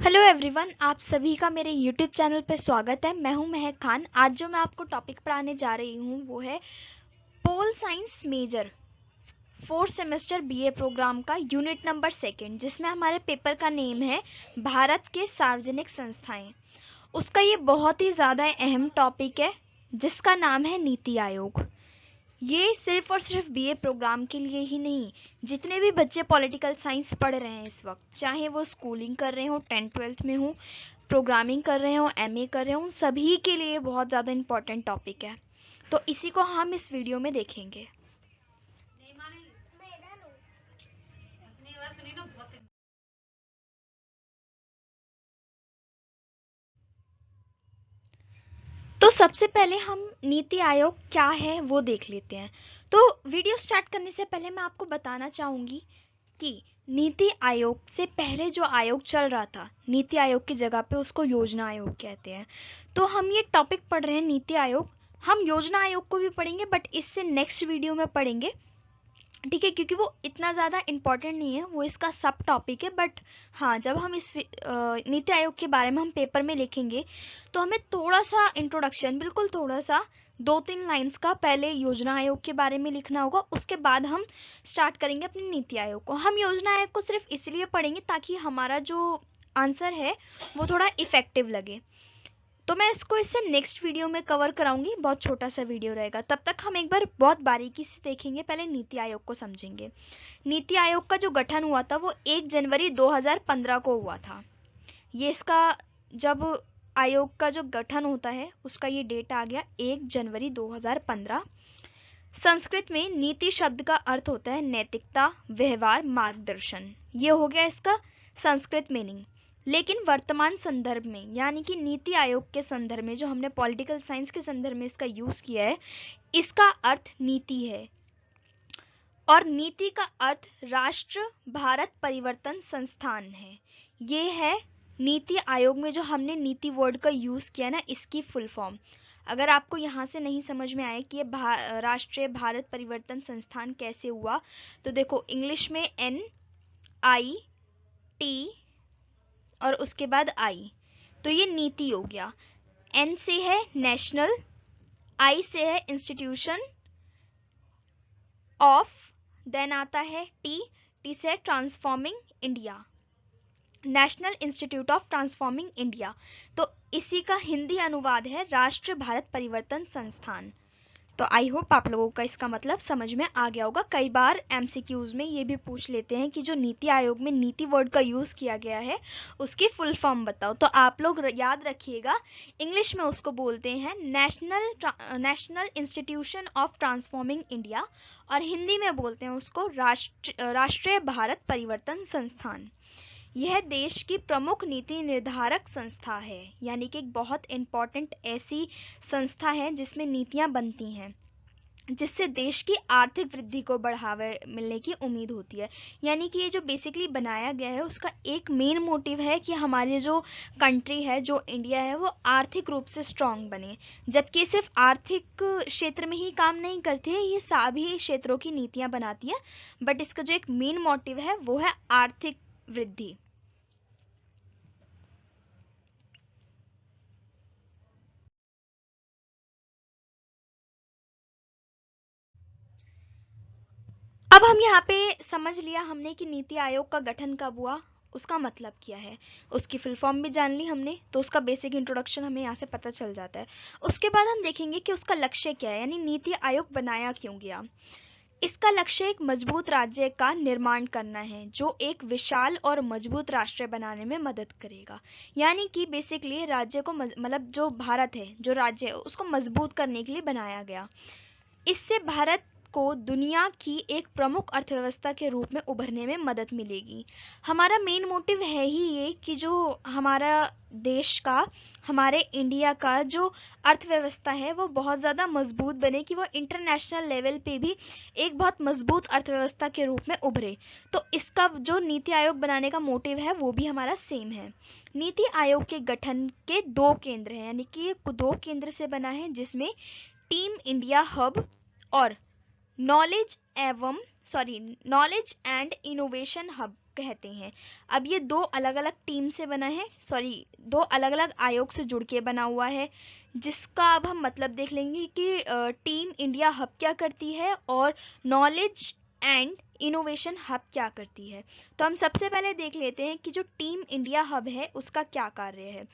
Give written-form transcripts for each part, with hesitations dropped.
Hello everyone, आप सभी का मेरे यूट्यूब चैनल पे स्वागत है। मैं हूं महक खान। आज जो मैं आपको टॉपिक पढ़ाने जा रही हूं वो है pol science major fourth semester BA programme का यूनिट नंबर सेकंड, जिसमें हमारे पेपर का नेम है भारत के सार्वजनिक संस्थाएं। उसका ये बहुत ही ज़्यादा अहम टॉपिक है जिसका नाम है नीति आयोग। ये सिर्फ और सिर्फ बीए प्रोग्राम के लिए ही नहीं, जितने भी बच्चे पॉलिटिकल साइंस पढ़ रहे हैं इस वक्त, चाहे वो स्कूलिंग कर रहे हो, 10th-12th में हो, प्रोग्रामिंग कर रहे हो, एमए कर रहे हो, सभी के लिए बहुत ज़्यादा इम्पोर्टेंट टॉपिक है। तो इसी को हम इस वीडियो में देखेंगे। तो सबसे पहले हम नीति आयोग क्या है वो देख लेते हैं। तो वीडियो स्टार्ट करने से पहले मैं आपको बताना चाहूँगी कि नीति आयोग से पहले जो आयोग चल रहा था, नीति आयोग की जगह पे उसको योजना आयोग कहते हैं। तो हम ये टॉपिक पढ़ रहे हैं नीति आयोग। हम योजना आयोग को भी पढ़ेंगे बट इससे नेक्स्ट वीडियो में पढ़ेंगे, ठीक है, क्योंकि वो इतना ज़्यादा इम्पोर्टेंट नहीं है, वो इसका सब टॉपिक है। बट हाँ, जब हम इस नीति आयोग के बारे में हम पेपर में लिखेंगे तो हमें थोड़ा सा इंट्रोडक्शन, बिल्कुल थोड़ा सा 2-3 लाइंस का पहले योजना आयोग के बारे में लिखना होगा। उसके बाद हम स्टार्ट करेंगे अपने नीति आयोग को। हम योजना आयोग को सिर्फ इसलिए पढ़ेंगे ताकि हमारा जो आंसर है वो थोड़ा इफेक्टिव लगे। तो मैं इसको इससे नेक्स्ट वीडियो में कवर कराऊंगी, बहुत छोटा सा वीडियो रहेगा। तब तक हम एक बार बहुत बारीकी से देखेंगे, पहले नीति आयोग को समझेंगे। नीति आयोग का जो गठन हुआ था वो 1 जनवरी 2015 को हुआ था। ये इसका जब आयोग का जो गठन होता है उसका ये डेट आ गया 1 जनवरी 2015। संस्कृत में नीति शब्द का अर्थ होता है नैतिकता, व्यवहार, मार्गदर्शन। ये हो गया इसका संस्कृत मीनिंग। लेकिन वर्तमान संदर्भ में, यानी कि नीति आयोग के संदर्भ में, जो हमने पॉलिटिकल साइंस के संदर्भ में इसका यूज किया है, इसका अर्थ नीति है। और नीति का अर्थ राष्ट्र भारत परिवर्तन संस्थान है। ये है नीति आयोग में जो हमने नीति वर्ड का यूज किया ना, इसकी फुल फॉर्म। अगर आपको यहाँ से नहीं समझ में आए कि ये राष्ट्रीय भारत परिवर्तन संस्थान कैसे हुआ, तो देखो इंग्लिश में NIT और उसके बाद आई, तो ये नीति हो गया। N से है नेशनल, I से है इंस्टीट्यूशन ऑफ, देन आता है T से है transforming India, national institute of transforming India. तो इसी का हिंदी अनुवाद है राष्ट्र भारत परिवर्तन संस्थान। तो आई होप आप लोगों का इसका मतलब समझ में आ गया होगा। कई बार एमसीक्यूज में ये भी पूछ लेते हैं कि जो नीति आयोग में नीति वर्ड का यूज किया गया है उसकी फुल फॉर्म बताओ। तो आप लोग याद रखिएगा, इंग्लिश में उसको बोलते हैं national institution of transforming India, और हिंदी में बोलते हैं उसको राष्ट्रीय भारत परिवर्तन संस्थान। यह देश की प्रमुख नीति निर्धारक संस्था है, यानी कि एक बहुत इम्पॉर्टेंट ऐसी संस्था है जिसमें नीतियां बनती हैं जिससे देश की आर्थिक वृद्धि को बढ़ावा मिलने की उम्मीद होती है। यानी कि ये जो बेसिकली बनाया गया है उसका एक मेन मोटिव है कि हमारी जो कंट्री है, जो इंडिया है, वो आर्थिक रूप से स्ट्रांग बने। जबकि सिर्फ आर्थिक क्षेत्र में ही काम नहीं करती है, ये सभी क्षेत्रों की नीतियां बनाती है, बट इसका जो एक मेन मोटिव है वो है आर्थिक वृद्धि। अब हम यहाँ पे समझ लिया हमने कि नीति आयोग का गठन कब हुआ, उसका मतलब क्या है, उसकी फुल फॉर्म भी जान ली हमने, तो उसका बेसिक इंट्रोडक्शन हमें यहाँ से पता चल जाता है। उसके बाद हम देखेंगे कि उसका लक्ष्य क्या है, यानी नीति आयोग बनाया क्यों गया। इसका लक्ष्य एक मजबूत राज्य का निर्माण करना है जो एक विशाल और मजबूत राष्ट्र बनाने में मदद करेगा। यानी कि बेसिकली राज्य को मतलब जो भारत है, जो राज्य है, उसको मजबूत करने के लिए बनाया गया। इससे भारत को दुनिया की एक प्रमुख अर्थव्यवस्था के रूप में उभरने में मदद मिलेगी। हमारा मेन मोटिव है ही ये कि जो हमारा देश का, हमारे इंडिया का जो अर्थव्यवस्था है वो बहुत ज़्यादा मजबूत बने, कि वो इंटरनेशनल लेवल पे भी एक बहुत मजबूत अर्थव्यवस्था के रूप में उभरे। तो इसका जो नीति आयोग बनाने का मोटिव है वो भी हमारा सेम है। नीति आयोग के गठन के 2 केंद्र हैं, यानी कि ये 2 केंद्र से बना है, जिसमें टीम इंडिया हब और नॉलेज एंड इनोवेशन हब कहते हैं। अब ये दो अलग अलग टीम से बना है, सॉरी, दो अलग अलग आयोग से जुड़ के बना हुआ है, जिसका अब हम मतलब देख लेंगे कि टीम इंडिया हब क्या करती है और नॉलेज एंड इनोवेशन हब क्या करती है। तो हम सबसे पहले देख लेते हैं कि जो टीम इंडिया हब है उसका क्या कार्य है।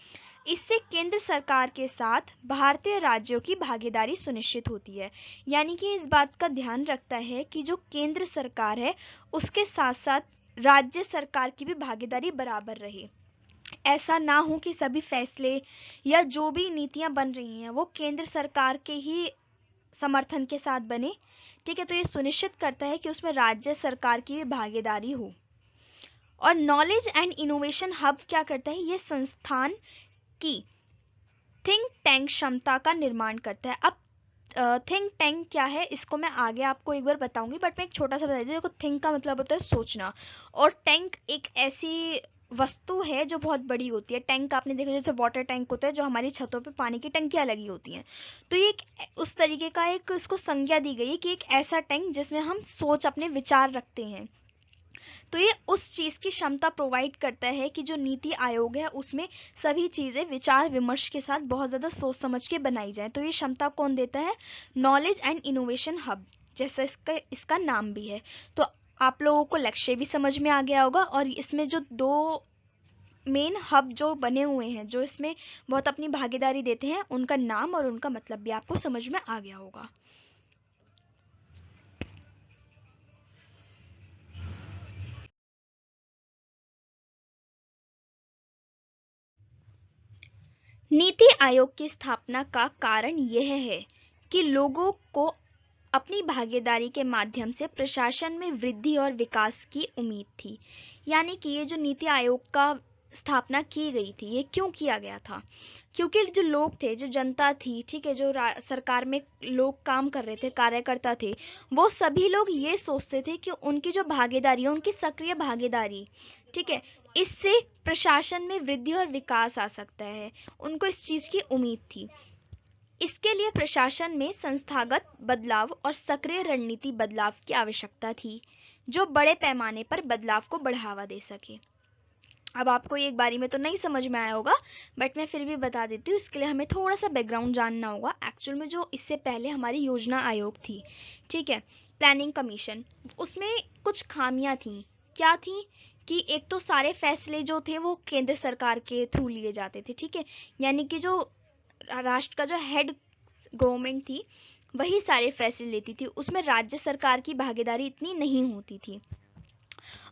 इससे केंद्र सरकार के साथ भारतीय राज्यों की भागीदारी सुनिश्चित होती है, यानी कि इस बात का ध्यान रखता है कि जो केंद्र सरकार है उसके साथ साथ राज्य सरकार की भी भागीदारी बराबर रहे। ऐसा ना हो कि सभी फैसले या जो भी नीतियां बन रही हैं वो केंद्र सरकार के ही समर्थन के साथ बने। ठीक है, तो ये सुनिश्चित करता है कि उसमें राज्य सरकार की भी भागीदारी हो। और नॉलेज एंड इनोवेशन हब क्या करता है, ये संस्थान की थिंक टैंक क्षमता का निर्माण करता है। अब थिंक टैंक क्या है इसको मैं आगे आपको एक बार बताऊंगी, बट मैं एक छोटा सा बता देती हूँ। देखो, थिंक का मतलब होता है सोचना, और टैंक एक ऐसी वस्तु है जो बहुत बड़ी होती है। टैंक आपने देखा जैसे वाटर टैंक होता है जो हमारी छतों पे पानी की टंकियां लगी होती हैं, तो ये एक उस तरीके का एक इसको संज्ञा दी गई है कि एक ऐसा टैंक जिसमें हम सोच अपने विचार रखते हैं। तो ये उस चीज की क्षमता प्रोवाइड करता है कि जो नीति आयोग है उसमें सभी चीजें विचार विमर्श के साथ बहुत ज्यादा सोच समझ के बनाई जाए। तो ये क्षमता कौन देता है, नॉलेज एंड इनोवेशन हब, जैसा इसका नाम भी है। तो आप लोगों को लक्ष्य भी समझ में आ गया होगा, और इसमें जो दो मेन हब जो बने हुए हैं जो इसमें बहुत अपनी भागीदारी देते हैं, उनका नाम और उनका मतलब भी आपको समझ में आ गया होगा। नीति आयोग की स्थापना का कारण यह है कि लोगों को अपनी भागीदारी के माध्यम से प्रशासन में वृद्धि और विकास की उम्मीद थी। यानी कि ये जो नीति आयोग का स्थापना की गई थी, ये क्यों किया गया था, क्योंकि जो लोग थे, जो जनता थी, ठीक है, जो सरकार में लोग काम कर रहे थे, कार्यकर्ता थे, वो सभी लोग ये सोचते थे कि उनकी जो भागीदारी है, उनकी सक्रिय भागीदारी, ठीक है, इससे प्रशासन में वृद्धि और विकास आ सकता है। उनको इस चीज की उम्मीद थी। इसके लिए प्रशासन में संस्थागत बदलाव और सक्रिय रणनीति बदलाव की आवश्यकता थी, जो बड़े पैमाने पर बदलाव को बढ़ावा दे सके। अब आपको ये एक बारी में तो नहीं समझ में आया होगा, बट मैं फिर भी बता देती हूँ। इसके लिए हमें थोड़ा सा बैकग्राउंड जानना होगा। एक्चुअल में जो इससे पहले हमारी योजना आयोग थी, ठीक है, प्लानिंग कमीशन, उसमें कुछ खामियां थी। क्या थी कि एक तो सारे फैसले जो थे वो केंद्र सरकार के थ्रू लिए जाते थे, ठीक है, यानी कि जो राष्ट्र का जो हेड गवर्नमेंट थी वही सारे फैसले लेती थी, उसमें राज्य सरकार की भागीदारी इतनी नहीं होती थी।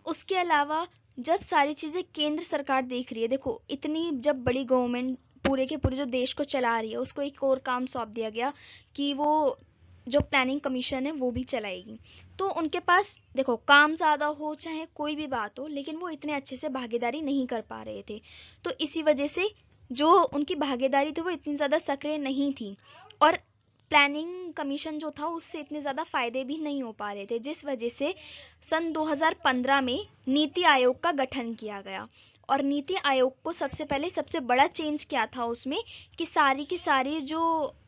उसके अलावा जब सारी चीजें केंद्र सरकार देख रही है, देखो इतनी जब बड़ी गवर्नमेंट पूरे के पूरे जो देश को चला रही है, उसको एक और काम सौंप दिया गया कि वो जो प्लानिंग कमीशन है वो भी चलाएगी। तो उनके पास देखो काम ज्यादा हो चाहे कोई भी बात हो, लेकिन वो इतने अच्छे से भागीदारी नहीं कर पा रहे थे। तो इसी वजह से जो उनकी भागीदारी थी वो इतनी ज्यादा सक्रिय नहीं थी, और प्लानिंग कमीशन जो था उससे इतने ज़्यादा फायदे भी नहीं हो पा रहे थे, जिस वजह से सन 2015 में नीति आयोग का गठन किया गया। और नीति आयोग को सबसे पहले सबसे बड़ा चेंज क्या था उसमें कि सारी की सारी जो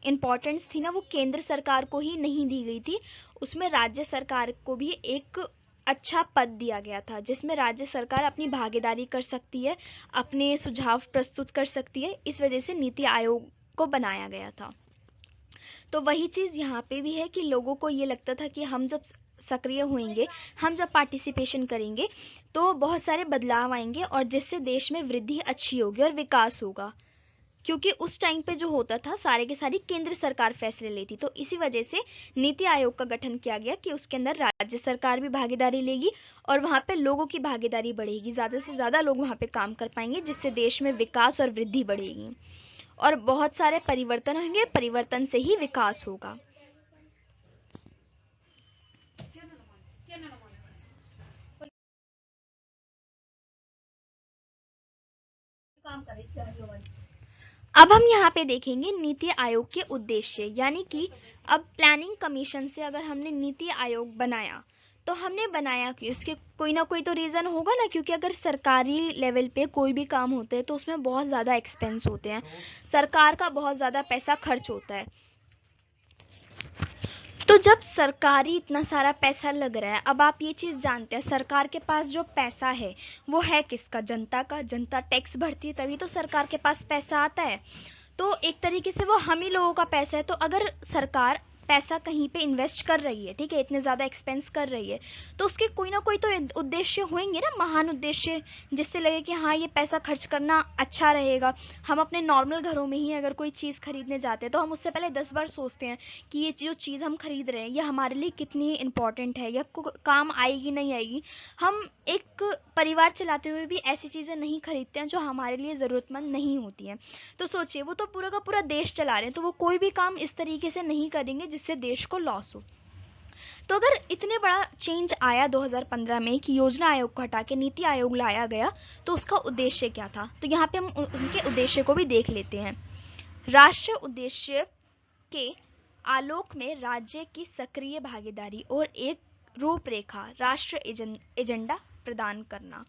इम्पोर्टेंस थी ना वो केंद्र सरकार को ही नहीं दी गई थी, उसमें राज्य सरकार को भी एक अच्छा पद दिया गया था, जिसमें राज्य सरकार अपनी भागीदारी कर सकती है, अपने सुझाव प्रस्तुत कर सकती है। इस वजह से नीति आयोग को बनाया गया था। तो वही चीज़ यहाँ पे भी है कि लोगों को ये लगता था कि हम जब सक्रिय होंगे, हम जब पार्टिसिपेशन करेंगे तो बहुत सारे बदलाव आएंगे, और जिससे देश में वृद्धि अच्छी होगी और विकास होगा। क्योंकि उस टाइम पे जो होता था सारे के सारी केंद्र सरकार फैसले लेती, तो इसी वजह से नीति आयोग का गठन किया गया कि उसके अंदर राज्य सरकार भी भागीदारी लेगी और वहाँ पे लोगों की भागीदारी बढ़ेगी, ज़्यादा से ज़्यादा लोग वहाँ पे काम कर पाएंगे, जिससे देश में विकास और वृद्धि बढ़ेगी और बहुत सारे परिवर्तन होंगे, परिवर्तन से ही विकास होगा। अब हम यहाँ पे देखेंगे नीति आयोग के उद्देश्य, यानी कि अब प्लानिंग कमीशन से अगर हमने नीति आयोग बनाया तो हमने बनाया कि उसके कोई ना कोई तो रीजन होगा ना, क्योंकि अगर सरकारी लेवल पे कोई भी काम होते हैं तो उसमें बहुत ज़्यादा एक्सपेंस होते हैं, सरकार का बहुत ज़्यादा पैसा खर्च होता है। तो तो जब सरकारी इतना सारा पैसा लग रहा है, अब आप ये चीज़ जानते हैं सरकार के पास जो पैसा है वो है किसका? जनता का। जनता टैक्स भरती है तभी तो सरकार के पास पैसा आता है। तो एक तरीके से वो हम ही लोगों का पैसा है। तो अगर सरकार पैसा कहीं पे इन्वेस्ट कर रही है, ठीक है, इतने ज़्यादा एक्सपेंस कर रही है, तो उसके कोई ना कोई तो उद्देश्य होंगे ना, महान उद्देश्य, जिससे लगे कि हाँ ये पैसा खर्च करना अच्छा रहेगा। हम अपने नॉर्मल घरों में ही अगर कोई चीज़ खरीदने जाते हैं तो हम उससे पहले 10 बार सोचते हैं कि ये जो चीज़ हम खरीद रहे हैं ये हमारे लिए कितनी इंपॉर्टेंट है या काम आएगी नहीं आएगी। हम एक परिवार चलाते हुए भी ऐसी चीज़ें नहीं खरीदते हैं जो हमारे लिए ज़रूरतमंद नहीं होती हैं। तो सोचिए वो तो पूरा का पूरा देश चला रहे हैं, तो वो कोई भी काम इस तरीके से नहीं करेंगे जिससे देश को लॉस हो। तो अगर इतने बड़ा चेंज आया 2015 में कि योजना आयोग को हटा के नीति आयोग लाया गया, तो उसका उद्देश्य क्या था? तो यहाँ पे हम उनके उद्देश्य को भी देख लेते हैं। राष्ट्रीय उद्देश्य के आलोक में राज्य की सक्रिय भागीदारी और एक रूपरेखा राष्ट्रीय एजेंडा प्रदान करना।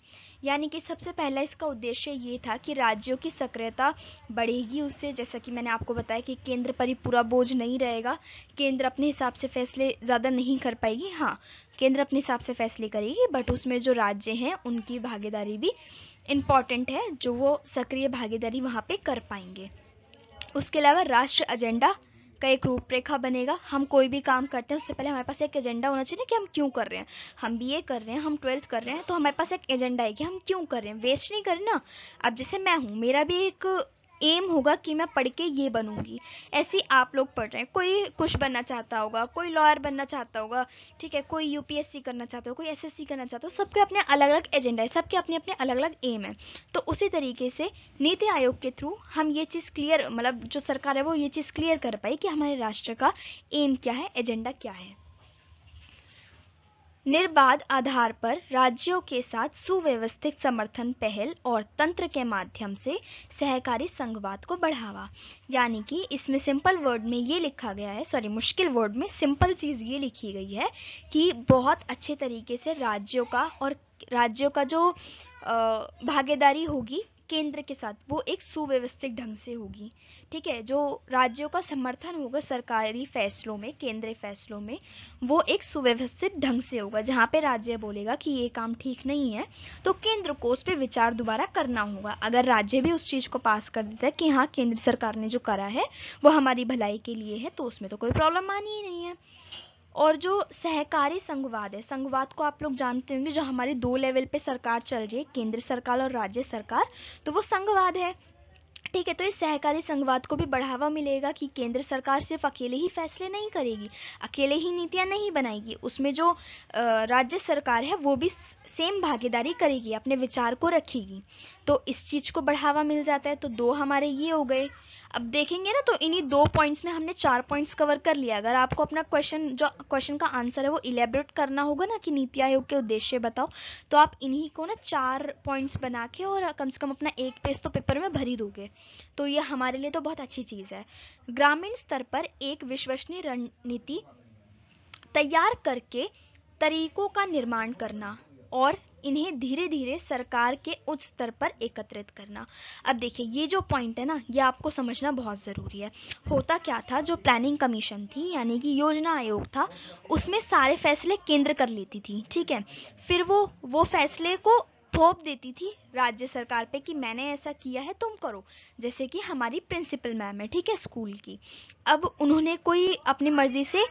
यानी कि सबसे पहला इसका उद्देश्य ये था कि राज्यों की सक्रियता बढ़ेगी उससे, जैसा कि मैंने आपको बताया कि केंद्र पर ही पूरा बोझ नहीं रहेगा, केंद्र अपने हिसाब से फैसले ज़्यादा नहीं कर पाएगी। हाँ, केंद्र अपने हिसाब से फैसले करेगी, बट उसमें जो राज्य हैं उनकी भागीदारी भी इम्पॉर्टेंट है, जो वो सक्रिय भागीदारी वहाँ पे कर पाएंगे। उसके अलावा राष्ट्रीय एजेंडा का एक रूपरेखा बनेगा। हम कोई भी काम करते हैं उससे पहले हमारे पास एक एजेंडा होना चाहिए कि हम क्यों कर रहे हैं। हम बीए कर रहे हैं, हम 12th कर रहे हैं, तो हमारे पास एक एजेंडा है कि हम क्यों कर रहे हैं, वेस्ट नहीं करना। अब जैसे मैं हूँ, मेरा भी एक एम होगा कि मैं पढ़ के ये बनूंगी। ऐसे ही आप लोग पढ़ रहे हैं, कोई कुछ बनना चाहता होगा, कोई लॉयर बनना चाहता होगा, ठीक है, कोई यूपीएससी करना चाहता हो, कोई एसएससी करना चाहता हो। सबके अपने अलग अलग एजेंडा है, सबके अपने अपने अलग अलग एम है। तो उसी तरीके से नीति आयोग के थ्रू हम ये चीज़ क्लियर, मतलब जो सरकार है वो ये चीज़ क्लियर कर पाई कि हमारे राष्ट्र का एम क्या है, एजेंडा क्या है। निर्बाध आधार पर राज्यों के साथ सुव्यवस्थित समर्थन पहल और तंत्र के माध्यम से सहकारी संघवाद को बढ़ावा। यानी कि इसमें सिंपल वर्ड में ये लिखा गया है, सॉरी मुश्किल वर्ड में सिंपल चीज़ ये लिखी गई है कि बहुत अच्छे तरीके से राज्यों का जो भागीदारी होगी केंद्र के साथ वो एक सुव्यवस्थित ढंग से होगी। ठीक है, जो राज्यों का समर्थन होगा सरकारी फैसलों में, केंद्रीय फैसलों में, वो एक सुव्यवस्थित ढंग से होगा। जहाँ पे राज्य बोलेगा कि ये काम ठीक नहीं है तो केंद्र को उस पर विचार दोबारा करना होगा। अगर राज्य भी उस चीज़ को पास कर देता है कि हाँ केंद्र सरकार ने जो करा है वो हमारी भलाई के लिए है, तो उसमें तो कोई प्रॉब्लम आनी ही नहीं है। और जो सहकारी संघवाद है, संघवाद को आप लोग जानते होंगे, जो हमारी 2 लेवल पे सरकार चल रही है, केंद्र सरकार और राज्य सरकार, तो वो संघवाद है। ठीक है, तो इस सहकारी संघवाद को भी बढ़ावा मिलेगा कि केंद्र सरकार सिर्फ अकेले ही फैसले नहीं करेगी, अकेले ही नीतियां नहीं बनाएगी, उसमें जो राज्य सरकार है वो भी सेम भागीदारी करेगी, अपने विचार को रखेगी। तो इस चीज़ को बढ़ावा मिल जाता है। तो 2 हमारे ये हो गए। अब देखेंगे ना तो इन्हीं 2 पॉइंट्स में हमने 4 पॉइंट्स कवर कर लिया। अगर आपको अपना क्वेश्चन का आंसर है वो इलेबोरेट करना होगा ना कि नीति आयोग के उद्देश्य बताओ, तो आप इन्हीं को ना 4 पॉइंट्स बना के और कम से कम अपना 1 पेज तो पेपर में भर ही दोगे। तो ये हमारे लिए तो बहुत अच्छी चीज़ है। ग्रामीण स्तर पर एक विश्वसनीय रणनीति तैयार करके तरीकों का निर्माण करना और इन्हें धीरे धीरे सरकार के उच्च स्तर पर एकत्रित करना। अब देखिए ये जो पॉइंट है ना, ये आपको समझना बहुत ज़रूरी है। होता क्या था, जो प्लानिंग कमीशन थी यानी कि योजना आयोग था, उसमें सारे फैसले केंद्र कर लेती थी। ठीक है, फिर वो फैसले को थोप देती थी राज्य सरकार पे कि मैंने ऐसा किया है तुम करो। जैसे कि हमारी प्रिंसिपल मैम है, ठीक है, स्कूल की, अब उन्होंने कोई अपनी मर्जी से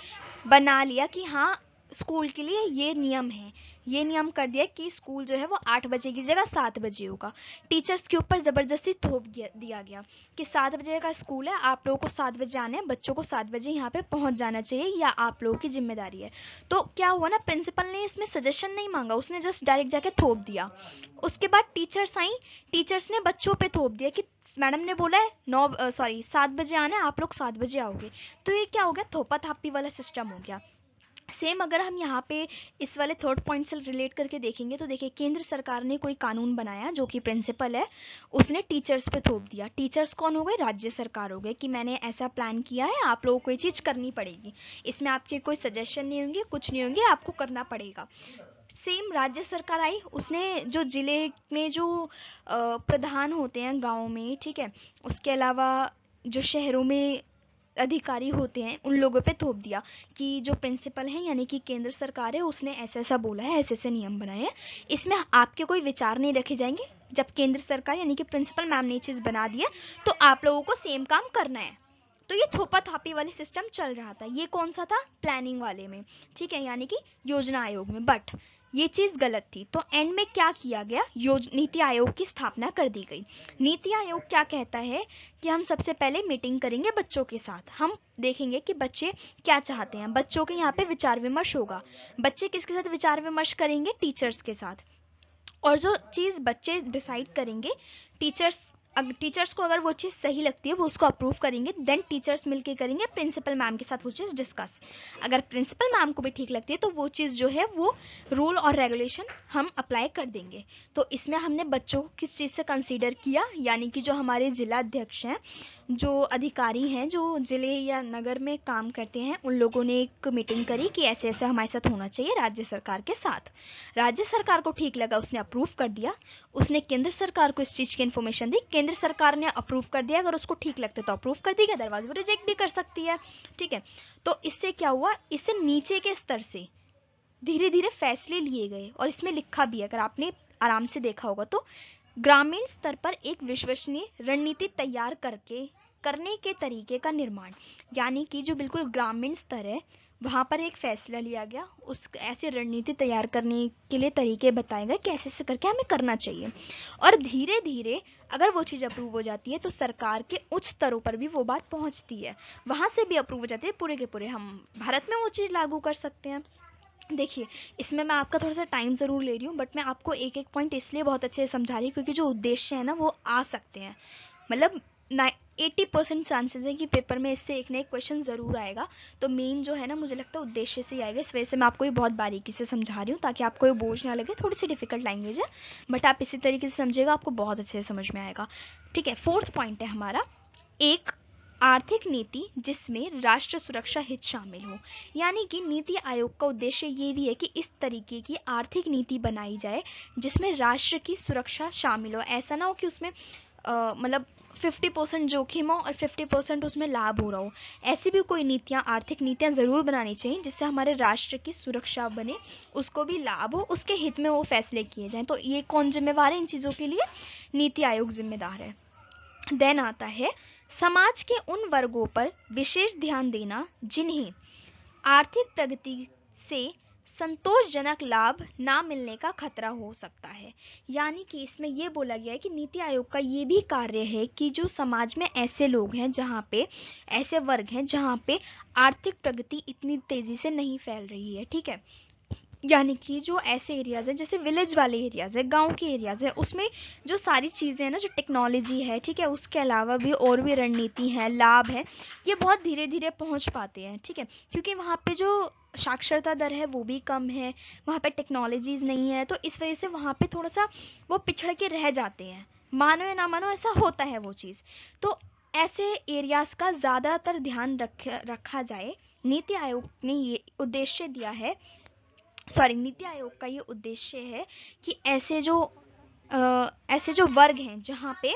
बना लिया कि हाँ स्कूल के लिए ये नियम है, ये नियम कर दिया कि स्कूल जो है वो 8 बजे की जगह 7 बजे होगा। टीचर्स के ऊपर ज़बरदस्ती थोप दिया गया कि 7 बजे का स्कूल है, आप लोगों को 7 बजे आना है, बच्चों को 7 बजे यहाँ पे पहुँच जाना चाहिए, या आप लोगों की जिम्मेदारी है। तो क्या हुआ ना, प्रिंसिपल ने इसमें सजेशन नहीं मांगा, उसने जस्ट डायरेक्ट जाके थोप दिया। उसके बाद टीचर्स आई, टीचर्स ने बच्चों पे थोप दिया कि मैडम ने बोला है 7 बजे आना है, आप लोग 7 बजे आओगे। तो ये क्या हो गया, थोपा थापी वाला सिस्टम हो गया। सेम अगर हम यहाँ पे इस वाले थर्ड पॉइंट से रिलेट करके देखेंगे तो देखिए केंद्र सरकार ने कोई कानून बनाया, जो कि प्रिंसिपल है, उसने टीचर्स पे थोप दिया। टीचर्स कौन हो गए, राज्य सरकार हो गए, कि मैंने ऐसा प्लान किया है, आप लोगों को ये चीज़ करनी पड़ेगी, इसमें आपके कोई सजेशन नहीं होंगे, कुछ नहीं होंगे, आपको करना पड़ेगा। सेम राज्य सरकार आई, उसने जो जिले में जो प्रधान होते हैं गाँव में, ठीक है, उसके अलावा जो शहरों में अधिकारी होते हैं उन लोगों पे थोप दिया कि जो प्रिंसिपल है यानी कि केंद्र सरकार है उसने ऐसा ऐसा बोला है, ऐसे ऐसे नियम बनाए हैं, इसमें आपके कोई विचार नहीं रखे जाएंगे। जब केंद्र सरकार यानी कि प्रिंसिपल मैम ने ये चीज़ बना दी है तो आप लोगों को सेम काम करना है। तो ये थोपा थापी वाली सिस्टम चल रहा था। ये कौन सा था? प्लानिंग वाले में, ठीक है, यानी कि योजना आयोग में। बट ये चीज़ गलत थी। तो एंड में क्या किया गया? नीति आयोग की स्थापना कर दी गई। नीति आयोग क्या कहता है कि हम सबसे पहले मीटिंग करेंगे बच्चों के साथ, हम देखेंगे कि बच्चे क्या चाहते हैं, बच्चों के यहाँ पे विचार विमर्श होगा। बच्चे किसके साथ विचार विमर्श करेंगे? टीचर्स के साथ। और जो चीज़ बच्चे डिसाइड करेंगे, टीचर्स को अगर वो चीज़ सही लगती है वो उसको अप्रूव करेंगे, देन टीचर्स मिलके करेंगे प्रिंसिपल मैम के साथ वो चीज़ डिस्कस। अगर प्रिंसिपल मैम को भी ठीक लगती है तो वो चीज़ जो है वो रूल और रेगुलेशन हम अप्लाई कर देंगे। तो इसमें हमने बच्चों को किस चीज़ से कंसीडर किया, यानी कि जो हमारे जिला अध्यक्ष हैं, जो अधिकारी हैं, जो जिले या नगर में काम करते हैं, उन लोगों ने एक मीटिंग करी कि ऐसे ऐसे हमारे साथ होना चाहिए राज्य सरकार के साथ। राज्य सरकार को ठीक लगा, उसने अप्रूव कर दिया। उसने केंद्र सरकार को इस चीज़ की इन्फॉर्मेशन दी, केंद्र सरकार ने अप्रूव कर दिया। अगर उसको ठीक लगता है तो अप्रूव कर देगा, अदरवाइज वो रिजेक्ट भी कर सकती है, ठीक है। तो इससे क्या हुआ? इससे नीचे के स्तर से धीरे धीरे फैसले लिए गए और इसमें लिखा भी है, अगर आपने आराम से देखा होगा तो, ग्रामीण स्तर पर एक विश्वसनीय रणनीति तैयार करने के तरीके का निर्माण। यानी कि जो बिल्कुल ग्रामीण स्तर है वहाँ पर एक फैसला लिया गया, उस ऐसे रणनीति तैयार करने के लिए तरीके बताए गए कि ऐसे ऐसे करके हमें करना चाहिए। और धीरे धीरे अगर वो चीज़ अप्रूव हो जाती है तो सरकार के उच्च स्तरों पर भी वो बात पहुँचती है, वहाँ से भी अप्रूव हो जाती है, पूरे के पूरे हम भारत में वो चीज़ लागू कर सकते हैं। देखिए, इसमें मैं आपका थोड़ा सा टाइम ज़रूर ले रही हूँ, बट मैं आपको एक एक पॉइंट इसलिए बहुत अच्छे से समझा रही हूँ क्योंकि जो उद्देश्य है ना वो आ सकते हैं। मतलब 80% चांसेस है कि पेपर में इससे एक ना एक क्वेश्चन ज़रूर आएगा। तो मेन जो है ना मुझे लगता है उद्देश्य से ही आएगा, इस वजह से मैं आपको ये बहुत बारीकी से समझा रही हूँ ताकि आपको ये बोझ ना लगे। थोड़ी सी डिफिकल्ट लैंग्वेज है बट आप इसी तरीके से समझेगा, आपको बहुत अच्छे से समझ में आएगा, ठीक है। 4th पॉइंट है हमारा, एक आर्थिक नीति जिसमें राष्ट्र सुरक्षा हित शामिल हो। यानी कि नीति आयोग का उद्देश्य ये भी है कि इस तरीके की आर्थिक नीति बनाई जाए जिसमें राष्ट्र की सुरक्षा शामिल हो। ऐसा ना हो कि उसमें मतलब 50% जोखिम हो और 50% उसमें लाभ हो रहा हो। ऐसी भी कोई नीतियाँ, आर्थिक नीतियाँ ज़रूर बनानी चाहिए जिससे हमारे राष्ट्र की सुरक्षा बने, उसको भी लाभ हो, उसके हित में वो फैसले किए जाएं। तो ये कौन जिम्मेवार है इन चीज़ों के लिए? नीति आयोग जिम्मेदार है। देन आता है समाज के उन वर्गों पर विशेष ध्यान देना जिन्हें आर्थिक प्रगति से संतोषजनक लाभ ना मिलने का खतरा हो सकता है। यानी कि इसमें यह बोला गया है कि नीति आयोग का ये भी कार्य है कि जो समाज में ऐसे लोग हैं जहाँ पे, ऐसे वर्ग हैं जहाँ पे आर्थिक प्रगति इतनी तेजी से नहीं फैल रही है, ठीक है। यानी कि जो ऐसे एरियाज़ हैं जैसे विलेज वाले एरियाज़ है, गांव के एरियाज़ है, उसमें जो सारी चीज़ें हैं ना, जो टेक्नोलॉजी है, ठीक है, उसके अलावा भी और भी रणनीति है, लाभ है, ये बहुत धीरे धीरे पहुंच पाते हैं, ठीक है। क्योंकि वहाँ पे जो साक्षरता दर है वो भी कम है, वहाँ पे टेक्नोलॉजीज़ नहीं है, तो इस वजह से वहाँ पे थोड़ा सा वो पिछड़ के रह जाते हैं। मानो या ना मानो ऐसा होता है वो चीज़। तो ऐसे एरियाज़ का ज़्यादातर ध्यान रखा जाए। नीति आयोग ने ये उद्देश्य दिया है, नीति आयोग का ये उद्देश्य है कि ऐसे जो वर्ग हैं जहाँ पे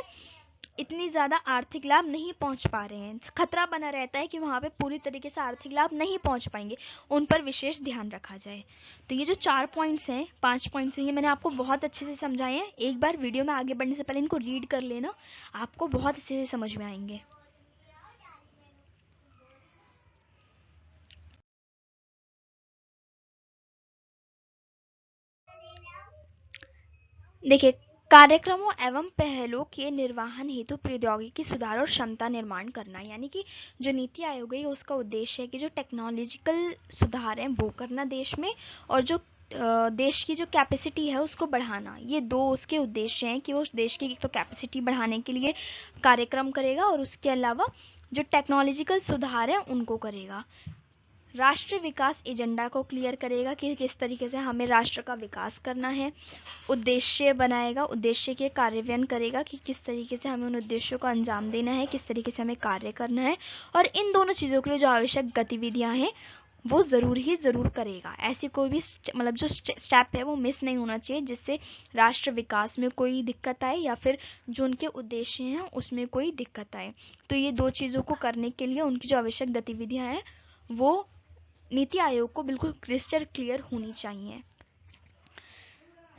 इतनी ज़्यादा आर्थिक लाभ नहीं पहुँच पा रहे हैं, खतरा बना रहता है कि वहाँ पे पूरी तरीके से आर्थिक लाभ नहीं पहुँच पाएंगे, उन पर विशेष ध्यान रखा जाए। तो ये जो 4 पॉइंट्स हैं, 5 पॉइंट्स हैं, ये मैंने आपको बहुत अच्छे से समझाए हैं। एक बार वीडियो में आगे बढ़ने से पहले इनको रीड कर लेना, आपको बहुत अच्छे से समझ में आएंगे। देखिए, कार्यक्रमों एवं पहलों के निर्वहन हेतु प्रौद्योगिकी सुधार और क्षमता निर्माण करना। यानी कि जो नीति आयोग है उसका उद्देश्य है कि जो टेक्नोलॉजिकल सुधार हैं वो करना देश में, और जो देश की जो कैपेसिटी है उसको बढ़ाना। ये दो उसके उद्देश्य हैं कि वो देश की तो कैपेसिटी बढ़ाने के लिए कार्यक्रम करेगा और उसके अलावा जो टेक्नोलॉजिकल सुधार है उनको करेगा। राष्ट्र विकास एजेंडा को क्लियर करेगा कि किस तरीके से हमें राष्ट्र का विकास करना है। उद्देश्य बनाएगा, उद्देश्य के कार्यान्वयन करेगा कि किस तरीके से हमें उन उद्देश्यों को अंजाम देना है, किस तरीके से हमें कार्य करना है। और इन दोनों चीज़ों के लिए जो आवश्यक गतिविधियां हैं वो ज़रूर ही ज़रूर करेगा। ऐसी कोई भी मतलब जो स्टेप है वो मिस नहीं होना चाहिए जिससे राष्ट्र विकास में कोई दिक्कत आए या फिर जो उनके उद्देश्य हैं उसमें कोई दिक्कत आए। तो ये दो चीज़ों को करने के लिए उनकी जो आवश्यक गतिविधियां हैं वो नीति आयोग को बिल्कुल क्रिस्टल क्लियर होनी चाहिए।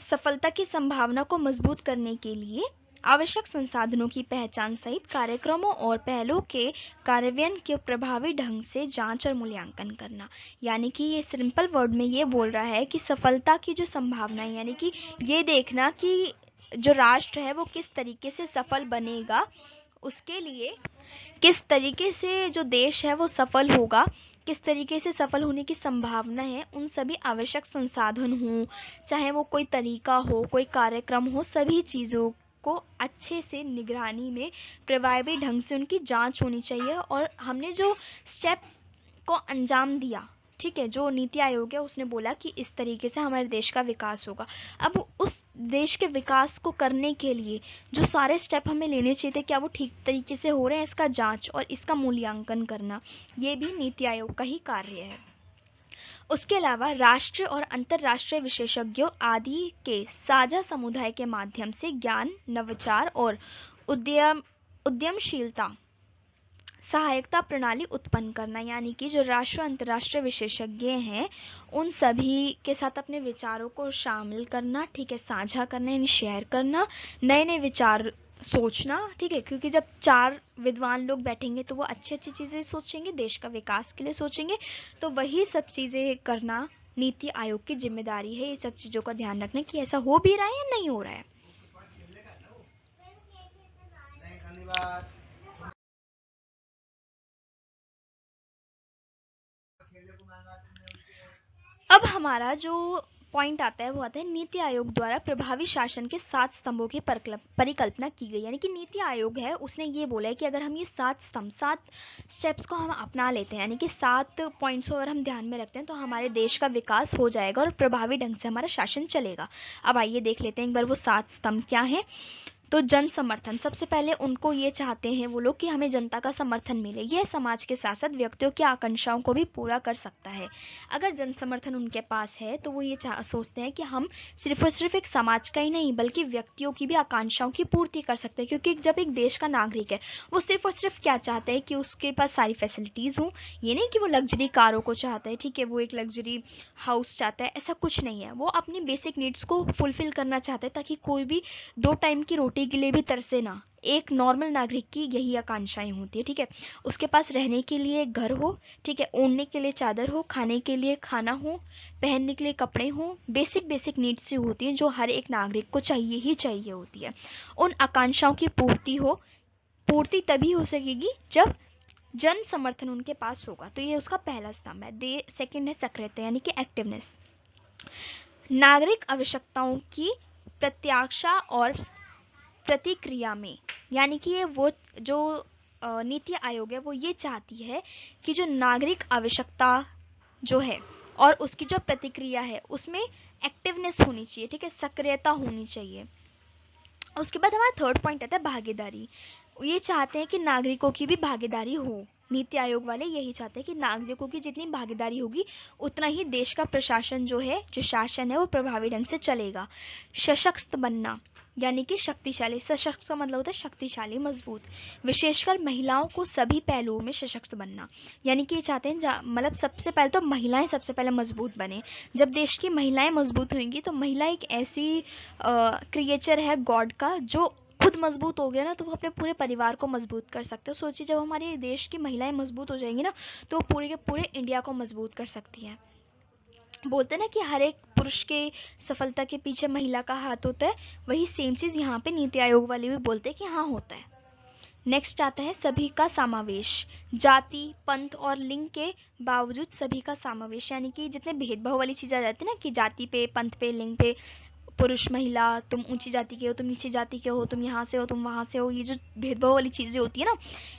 सफलता की संभावना को मजबूत करने के लिए आवश्यक संसाधनों की पहचान सहित कार्यक्रमों और पहलों के कार्यान्वयन के प्रभावी ढंग से जांच और मूल्यांकन करना। यानी कि ये सिंपल वर्ड में ये बोल रहा है कि सफलता की जो संभावना है, यानी कि ये देखना कि जो राष्ट्र है वो किस तरीके से सफल बनेगा, उसके लिए किस तरीके से जो देश है वो सफल होगा, किस तरीके से सफल होने की संभावना है, उन सभी आवश्यक संसाधन हों, चाहे वो कोई तरीका हो, कोई कार्यक्रम हो, सभी चीज़ों को अच्छे से निगरानी में प्रभावी ढंग से उनकी जांच होनी चाहिए। और हमने जो स्टेप को अंजाम दिया, ठीक है, जो नीति आयोग है उसने बोला कि इस तरीके से हमारे देश का विकास होगा। अब उस देश के विकास को करने के लिए जो सारे स्टेप हमें लेने चाहिए थे, क्या वो ठीक तरीके से हो रहे हैं, इसका जांच और इसका मूल्यांकन करना, ये भी नीति आयोग का ही कार्य है। उसके अलावा राष्ट्रीय और अंतर्राष्ट्रीय विशेषज्ञों आदि के साझा समुदाय के माध्यम से ज्ञान, नवाचार और उद्यमशीलता सहायता प्रणाली उत्पन्न करना। यानी कि जो राष्ट्रीय अंतर्राष्ट्रीय विशेषज्ञ हैं उन सभी के साथ अपने विचारों को शामिल करना, ठीक है, साझा करना यानी शेयर करना, नए नए विचार सोचना, ठीक है, क्योंकि जब चार विद्वान लोग बैठेंगे तो वो अच्छी अच्छी चीज़ें सोचेंगे, देश का विकास के लिए सोचेंगे, तो वही सब चीज़ें करना नीति आयोग की जिम्मेदारी है। ये सब चीज़ों का ध्यान रखना कि ऐसा हो भी रहा है या नहीं हो रहा है। अब हमारा जो पॉइंट आता है वो आता है नीति आयोग द्वारा प्रभावी शासन के 7 स्तंभों की परिकल्पना की गई। यानी कि नीति आयोग है उसने ये बोला है कि अगर हम ये 7 स्तंभ 7 स्टेप्स को हम अपना लेते हैं, यानी कि 7 पॉइंट्स को अगर हम ध्यान में रखते हैं तो हमारे देश का विकास हो जाएगा और प्रभावी ढंग से हमारा शासन चलेगा। अब आइए देख लेते हैं एक बार वो 7 स्तंभ क्या है। तो जन समर्थन, सबसे पहले उनको ये चाहते हैं वो लोग कि हमें जनता का समर्थन मिले। यह समाज के साथ साथ व्यक्तियों की आकांक्षाओं को भी पूरा कर सकता है। अगर जन समर्थन उनके पास है तो वो ये सोचते हैं कि हम सिर्फ और सिर्फ एक समाज का ही नहीं बल्कि व्यक्तियों की भी आकांक्षाओं की पूर्ति कर सकते हैं। क्योंकि जब एक देश का नागरिक है वो सिर्फ और सिर्फ क्या चाहता है कि उसके पास सारी फैसिलिटीज़ हों। ये नहीं कि वो लग्जरी कारों को चाहता है, ठीक है, वो एक लग्जरी हाउस चाहता है, ऐसा कुछ नहीं है। वो अपनी बेसिक नीड्स को फुलफिल करना चाहता है ताकि कोई भी 2 टाइम की रोटी के लिए भी तरसे ना। एक नॉर्मल नागरिक की यही आकांक्षाएं होती है, ठीक है। उसके पास रहने के लिए एक घर हो, ठीक है, ओढ़ने के लिए चादर हो, खाने के लिए खाना हो, पहनने के लिए कपड़े हो, बेसिक बेसिक नीड्स से होती हैं जो हर एक नागरिक को चाहिए ही चाहिए होती है। उन आकांक्षाओं की पूर्ति तभी हो सकेगी जब जन समर्थन उनके पास होगा। तो ये उसका पहला स्तंभ है। सेकंड है सक्रियता यानी कि एक्टिवनेस। नागरिक आवश्यकताओं की प्रत्याशा और प्रतिक्रिया में, यानी कि ये वो जो नीति आयोग है वो ये चाहती है कि जो नागरिक आवश्यकता जो है और उसकी जो प्रतिक्रिया है उसमें एक्टिवनेस होनी चाहिए, ठीक है, सक्रियता होनी चाहिए। उसके बाद हमारा थर्ड पॉइंट आता है भागीदारी। ये चाहते हैं कि नागरिकों की भी भागीदारी हो। नीति आयोग वाले यही चाहते हैं कि नागरिकों की जितनी भागीदारी होगी उतना ही देश का प्रशासन जो है, जो शासन है वो प्रभावी ढंग से चलेगा। सशक्त बनना यानी कि शक्तिशाली, सशक्त का मतलब होता है शक्तिशाली, मजबूत, विशेषकर महिलाओं को सभी पहलुओं में सशक्त बनना। यानी कि ये चाहते हैं मतलब सबसे पहले तो महिलाएं सबसे पहले मजबूत बने। जब देश की महिलाएं मजबूत होंगी तो महिला एक ऐसी क्रिएचर है गॉड का जो खुद मजबूत हो गया ना तो वो अपने पूरे परिवार को मजबूत कर सकते हो। सोचिए जब हमारे देश की महिलाएं मजबूत हो जाएंगी ना तो वो पूरे के पूरे इंडिया को मजबूत कर सकती हैं। बोलते हैं ना कि हर एक पुरुष के सफलता के पीछे महिला का हाथ होता है, वही सेम चीज़ यहाँ पे नीति आयोग वाले भी बोलते हैं कि हाँ होता है। नेक्स्ट आता है सभी का समावेश। जाति, पंथ और लिंग के बावजूद सभी का समावेश, यानी कि जितने भेदभाव वाली चीज़ें आ जाती है ना कि जाति पे, पंथ पे, लिंग पे, पुरुष महिला, तुम ऊंची जाति के हो, तुम नीची जाति के हो, तुम यहाँ से हो, तुम वहाँ से हो, ये जो भेदभाव वाली चीज़ें होती है ना,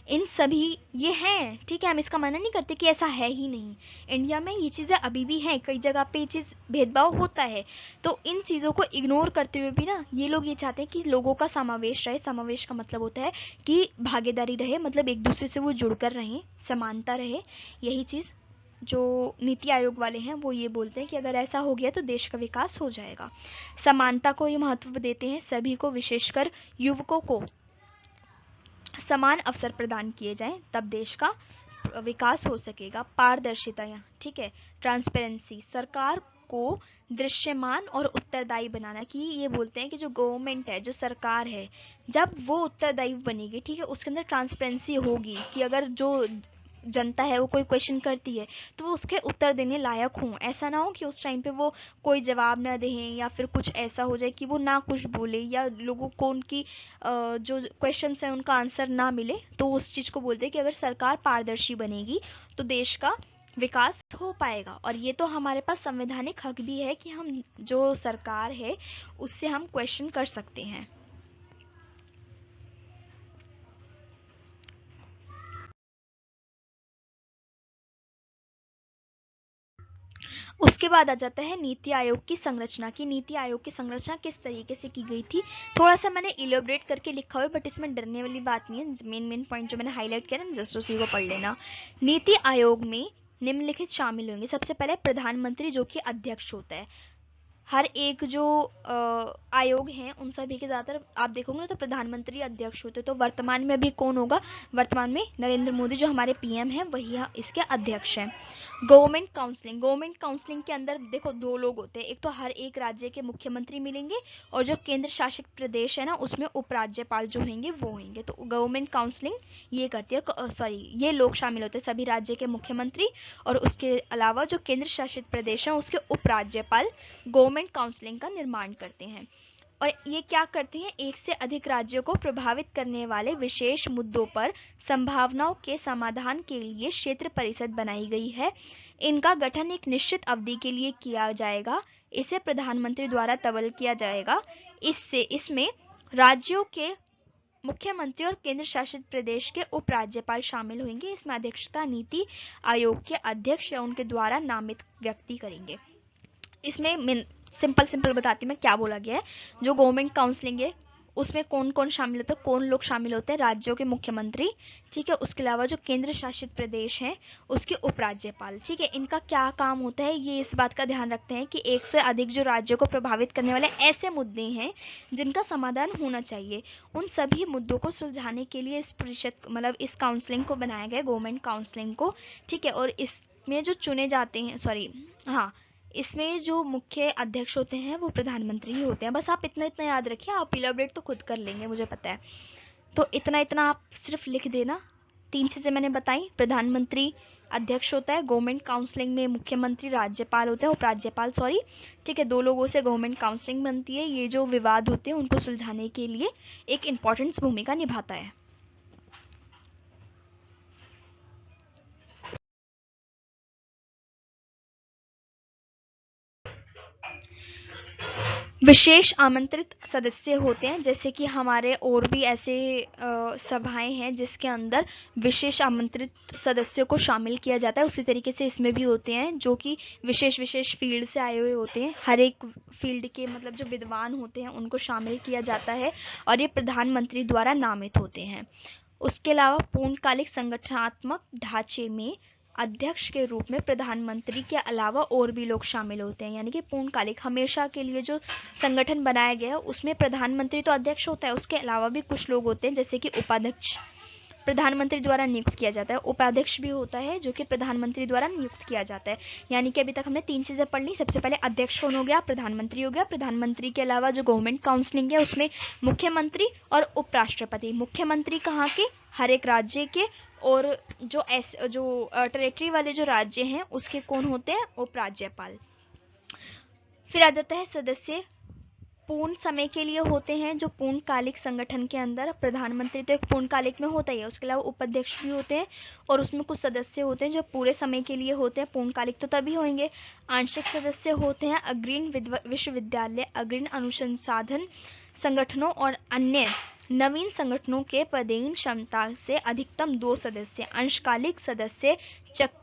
इन सभी ये हैं, ठीक है, हम इसका मानना नहीं करते कि ऐसा है ही नहीं। इंडिया में ये चीज़ें अभी भी हैं, कई जगह पे ये चीज़ भेदभाव होता है। तो इन चीज़ों को इग्नोर करते हुए भी ना ये लोग ये चाहते हैं कि लोगों का समावेश रहे। समावेश का मतलब होता है कि भागीदारी रहे, मतलब एक दूसरे से वो जुड़कर रहें, समानता रहे, यही चीज़ जो नीति आयोग वाले हैं वो ये बोलते हैं कि अगर ऐसा हो गया तो देश का विकास हो जाएगा। समानता को ये महत्व देते हैं, सभी को विशेषकर युवकों को समान अवसर प्रदान किए जाएं, तब देश का विकास हो सकेगा। पारदर्शिता, यहाँ ठीक है, ट्रांसपेरेंसी, सरकार को दृश्यमान और उत्तरदायी बनाना, कि ये बोलते हैं कि जो गवर्नमेंट है, जो सरकार है, जब वो उत्तरदायी बनेगी, ठीक है, उसके अंदर ट्रांसपेरेंसी होगी कि अगर जो जनता है वो कोई क्वेश्चन करती है तो वो उसके उत्तर देने लायक हों। ऐसा ना हो कि उस टाइम पे वो कोई जवाब ना दें या फिर कुछ ऐसा हो जाए कि वो ना कुछ बोले या लोगों को उनकी जो क्वेश्चन है उनका आंसर ना मिले। तो उस चीज़ को बोलते हैं कि अगर सरकार पारदर्शी बनेगी तो देश का विकास हो पाएगा। और ये तो हमारे पास संवैधानिक हक भी है कि हम जो सरकार है उससे हम क्वेश्चन कर सकते हैं। उसके बाद आ जाता है नीति आयोग की संरचना। की नीति आयोग की संरचना किस तरीके से की गई थी। थोड़ा सा मैंने इलेबोरेट करके लिखा हुआ है, बट इसमें डरने वाली बात नहीं है। मेन मेन पॉइंट जो मैंने हाईलाइट किया ना, जस्ट उसी को पढ़ लेना। नीति आयोग में निम्नलिखित शामिल होंगे। सबसे पहले प्रधानमंत्री, जो कि अध्यक्ष होता है। हर एक जो आयोग हैं उन सभी के ज़्यादातर आप देखोगे ना तो प्रधानमंत्री अध्यक्ष होते। तो वर्तमान में अभी कौन होगा, वर्तमान में नरेंद्र मोदी जो हमारे पीएम हैं वही इसके अध्यक्ष हैं। गवर्नमेंट काउंसलिंग, गवर्नमेंट काउंसलिंग के अंदर देखो दो लोग होते हैं, एक तो हर एक राज्य के मुख्यमंत्री मिलेंगे और जो केंद्र शासित प्रदेश है ना उसमें उपराज्यपाल जो होंगे वो होंगे। तो गवर्नमेंट काउंसलिंग ये करती है, सॉरी ये लोग शामिल होते हैं, सभी राज्य के मुख्यमंत्री और उसके अलावा जो केंद्र शासित प्रदेश है उसके उपराज्यपाल गवर्नमेंट काउंसलिंग का निर्माण करते हैं। और ये क्या करते हैं, एक से अधिक राज्यों को प्रभावित करने वाले विशेष मुद्दों पर संभावनाओं के समाधान के लिए क्षेत्र परिषद बनाई गई है। इनका गठन एक निश्चित अवधि के लिए किया जाएगा। इसे प्रधानमंत्री द्वारा तवल किया जाएगा। इसमें राज्यों के मुख्यमंत्री और केंद्र शासित प्रदेश के उपराज्यपाल शामिल होंगे। इसमें अध्यक्षता नीति आयोग के अध्यक्ष या उनके द्वारा नामित व्यक्ति करेंगे। इसमें सिंपल बताती हूँ मैं क्या बोला गया है। जो गवर्नमेंट काउंसलिंग है उसमें कौन कौन शामिल होता है, कौन लोग शामिल होते हैं, राज्यों के मुख्यमंत्री, ठीक है, उसके अलावा जो केंद्र शासित प्रदेश हैं उसके उपराज्यपाल, ठीक है। इनका क्या काम होता है, ये इस बात का ध्यान रखते हैं कि एक से अधिक जो राज्यों को प्रभावित करने वाले ऐसे मुद्दे हैं जिनका समाधान होना चाहिए, उन सभी मुद्दों को सुलझाने के लिए इस परिषद मतलब इस काउंसलिंग को बनाया गया, गवर्नमेंट काउंसलिंग को, ठीक है। और इसमें जो चुने जाते हैं, इसमें जो मुख्य अध्यक्ष होते हैं वो प्रधानमंत्री ही होते हैं। बस आप इतना इतना याद रखिए, आप इलाबरेट तो खुद कर लेंगे मुझे पता है। तो इतना इतना आप सिर्फ लिख देना। 3 चीज़ें मैंने बताई, प्रधानमंत्री अध्यक्ष होता है, गवर्नमेंट काउंसलिंग में मुख्यमंत्री राज्यपाल होते हैं, उपराज्यपाल सॉरी, ठीक है, 2 लोगों से गवर्नमेंट काउंसलिंग बनती है। ये जो विवाद होते हैं उनको सुलझाने के लिए एक इम्पॉर्टेंट भूमिका निभाता है। विशेष आमंत्रित सदस्य होते हैं, जैसे कि हमारे और भी ऐसे सभाएं हैं जिसके अंदर विशेष आमंत्रित सदस्यों को शामिल किया जाता है। उसी तरीके से इसमें भी होते हैं जो कि विशेष विशेष फील्ड से आए हुए होते हैं। हर एक फील्ड के मतलब जो विद्वान होते हैं उनको शामिल किया जाता है और ये प्रधानमंत्री द्वारा नामित होते हैं। उसके अलावा पूर्णकालिक संगठनात्मक ढांचे में अध्यक्ष के रूप में प्रधानमंत्री के अलावा और भी लोग शामिल होते हैं, यानी कि पूर्णकालिक हमेशा के लिए जो संगठन बनाया गया है उसमें प्रधानमंत्री तो अध्यक्ष होता है, उसके अलावा भी कुछ लोग होते हैं जैसे कि उपाध्यक्ष प्रधानमंत्री द्वारा नियुक्त किया जाता है, उपाध्यक्ष भी होता है जो कि प्रधानमंत्री द्वारा नियुक्त किया जाता है। यानी कि अभी तक हमने 3 चीज़ें पढ़ ली। सबसे पहले अध्यक्ष कौन हो गया, प्रधानमंत्री हो गया। प्रधानमंत्री के अलावा जो गवर्नमेंट काउंसलिंग है उसमें मुख्यमंत्री और उपराष्ट्रपति। मुख्यमंत्री कहाँ के, हर एक राज्य के, और जो टेरिटरी वाले जो राज्य हैं उसके कौन होते हैं, उपराज्यपाल। फिर आ जाता है सदस्य पूर्ण समय के लिए होते हैं, जो पूर्णकालिक संगठन के अंदर प्रधानमंत्री तो एक पूर्णकालिक में होता ही है, उसके अलावा उपाध्यक्ष भी होते हैं और उसमें कुछ सदस्य होते हैं जो पूरे समय के लिए होते हैं, पूर्णकालिक तो तभी होंगे। आंशिक सदस्य होते हैं अग्रणी विश्वविद्यालय, अग्रणी अनुसंधान संगठनों और अन्य नवीन संगठनों के पदेन क्षमता से अधिकतम 2 सदस्य। अंशकालिक सदस्य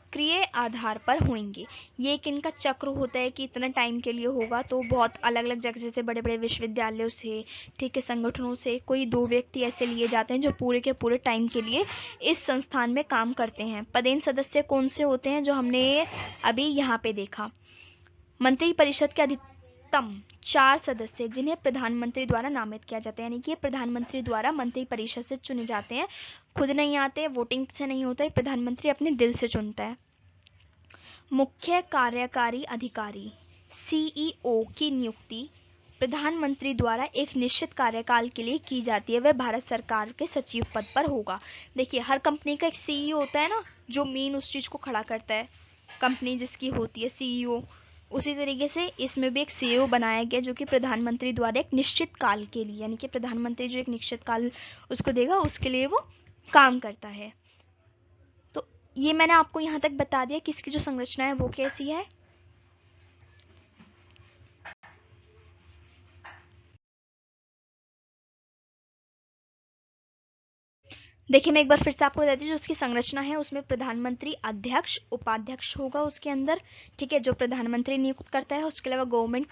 सक्रिय आधार पर होंगे। ये एक इनका चक्र होता है कि इतना टाइम के लिए होगा। तो बहुत अलग अलग जगह, जैसे बड़े बड़े विश्वविद्यालयों से, ठीक है, संगठनों से कोई 2 व्यक्ति ऐसे लिए जाते हैं जो पूरे के पूरे टाइम के लिए इस संस्थान में काम करते हैं। पदेन सदस्य कौन से होते हैं जो हमने अभी यहाँ पे देखा। मंत्रिपरिषद के अधिकतम 4 सदस्य जिन्हें प्रधानमंत्री द्वारा नामित किया जाता है, यानी कि प्रधानमंत्री द्वारा मंत्रिपरिषद से चुने जाते हैं, खुद नहीं आते, वोटिंग से नहीं होता है, प्रधानमंत्री अपने दिल से चुनता है। मुख्य कार्यकारी अधिकारी सीईओ की नियुक्ति प्रधानमंत्री द्वारा एक निश्चित कार्यकाल के लिए की जाती है। वह भारत सरकार के सचिव पद पर होगा। देखिए, हर कंपनी का एक सीईओ होता है ना, जो मेन उस चीज को खड़ा करता है, कंपनी जिसकी होती है सीईओ। उसी तरीके से इसमें भी एक सीईओ बनाया गया जो कि प्रधानमंत्री द्वारा एक निश्चित काल के लिए, यानी कि प्रधानमंत्री जो एक निश्चित काल उसको देगा उसके लिए वो काम करता है। तो ये मैंने आपको यहाँ तक बता दिया कि इसकी जो संरचना है वो कैसी है। देखिए, मैं एक बार फिर से आपको बताती हूँ, जो उसकी संरचना है उसमें प्रधानमंत्री, अध्यक्ष, उपाध्यक्ष होगा उसके अंदर, ठीक है, जो प्रधानमंत्री नियुक्त करता है। उसके अलावा गवर्नमेंट